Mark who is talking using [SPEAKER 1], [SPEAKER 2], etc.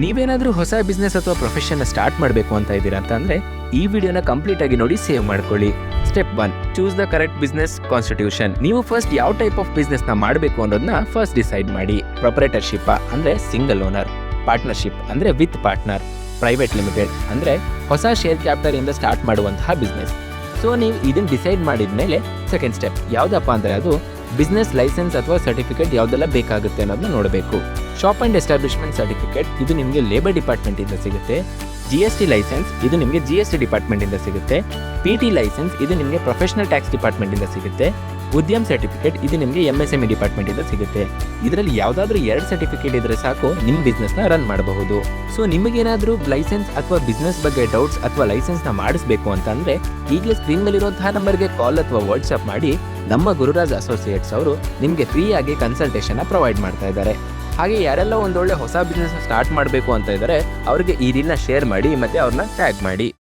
[SPEAKER 1] ನೀವೇನಾದರೂ ಹೊಸ ಬಿಸ್ನೆಸ್ ಅಥವಾ ಪ್ರೊಫೆಷನ್ನ ಸ್ಟಾರ್ಟ್ ಮಾಡಬೇಕು ಅಂತ ಇದ್ದೀರಾ ಅಂತ ಅಂದರೆ ಈ ವಿಡಿಯೋನ ಕಂಪ್ಲೀಟ್ ಆಗಿ ನೋಡಿ ಸೇವ್ ಮಾಡ್ಕೊಳ್ಳಿ. Step 1, choose the correct business constitution. ನೀವು ಫಸ್ಟ್ ಯಾವ ಟೈಪ್ ಆಫ್ ಬಿಸ್ನೆಸ್ನ ಮಾಡಬೇಕು ಅನ್ನೋದನ್ನ ಫಸ್ಟ್ ಡಿಸೈಡ್ ಮಾಡಿ. ಪ್ರೊಪ್ರೈಟರ್ಶಿಪ್ ಅಂದರೆ ಸಿಂಗಲ್ ಓನರ್, ಪಾರ್ಟ್ನರ್ಶಿಪ್ ಅಂದರೆ ವಿತ್ ಪಾರ್ಟ್ನರ್, ಪ್ರೈವೇಟ್ ಲಿಮಿಟೆಡ್ ಅಂದರೆ ಹೊಸ ಶೇರ್ ಕ್ಯಾಪಿಟಲ್ ಇಂದ ಸ್ಟಾರ್ಟ್ ಮಾಡುವಂತಹ ಬಿಸ್ನೆಸ್. ಸೊ ನೀವು ಇದನ್ನು ಡಿಸೈಡ್ ಮಾಡಿದ ಮೇಲೆ ಸೆಕೆಂಡ್ ಸ್ಟೆಪ್ ಯಾವುದಪ್ಪ ಅಂದರೆ ಅದು ಬಿಸ್ನೆಸ್ ಲೈಸೆನ್ಸ್ ಅಥವಾ ಸರ್ಟಿಫಿಕೇಟ್ ಯಾವುದೆಲ್ಲ ಬೇಕಾಗುತ್ತೆ ಅನ್ನೋದನ್ನ ನೋಡಬೇಕು. ಶಾಪ್ ಆ್ಯಂಡ್ ಎಸ್ಟಾಬ್ಲಿಷ್ಮೆಂಟ್ ಸರ್ಟಿಫಿಕೇಟ್ ಇದು ನಿಮಗೆ ಲೇಬರ್ ಡಿಪಾರ್ಟ್ಮೆಂಟಿಂದ ಸಿಗುತ್ತೆ. GST ಲೈಸೆನ್ಸ್ ಇದು ನಿಮಗೆ GST ಡಿಪಾರ್ಟ್ಮೆಂಟಿಂದ ಸಿಗುತ್ತೆ. PT ಲೈಸೆನ್ಸ್ ಇದು ನಿಮಗೆ ಪ್ರೊಫೆಷನಲ್ ಟ್ಯಾಕ್ಸ್ ಡಿಪಾರ್ಟ್ಮೆಂಟಿಂದ ಸಿಗುತ್ತೆ. ಉದ್ಯಮ್ ಸರ್ಟಿಫಿಕೇಟ್ ಇದು ನಿಮಗೆ MSME ಡಿಪಾರ್ಟ್ಮೆಂಟಿಂದ ಸಿಗುತ್ತೆ. ಇದರಲ್ಲಿ ಯಾವುದಾದ್ರೂ 2 ಸರ್ಟಿಫಿಕೇಟ್ ಇದ್ರೆ ಸಾಕು ನಿಮ್ಮ ಬಿಸ್ನೆಸ್ನ ರನ್ ಮಾಡಬಹುದು. ಸೊ ನಿಮಗೇನಾದರೂ ಲೈಸೆನ್ಸ್ ಅಥವಾ ಬಿಸ್ನೆಸ್ ಬಗ್ಗೆ ಡೌಟ್ಸ್ ಅಥವಾ ಲೈಸೆನ್ಸ್ನ ಮಾಡಿಸಬೇಕು ಅಂತಂದರೆ ಈಗಲೇ ಸ್ಕ್ರೀನ್ ಮೇಲಿರುವಂತಹ ನಂಬರ್ಗೆ ಕಾಲ್ ಅಥವಾ ವಾಟ್ಸಪ್ ಮಾಡಿ ನಮ್ಮ ಗುರುರಾಜ್ ಅಸೋಸಿಯೇಟ್ಸ್ ಅವರು ನಿಮಗೆ ಫ್ರೀಯಾಗಿ ಕನ್ಸಲ್ಟೇಷನ್ನ ಪ್ರೊವೈಡ್ ಮಾಡ್ತಾ ಇದ್ದಾರೆ. ಹಾಗೆ ಯಾರೆಲ್ಲ ಒಂದೊಳ್ಳೆ ಹೊಸ ಬಿಸ್ನೆಸ್ ಸ್ಟಾರ್ಟ್ ಮಾಡಬೇಕು ಅಂತ ಇದ್ದಾರೆ ಅವರಿಗೆ ಈ ರೀಲ್ನ ಶೇರ್ ಮಾಡಿ ಮತ್ತು ಅವ್ರನ್ನ ಟ್ಯಾಗ್ ಮಾಡಿ.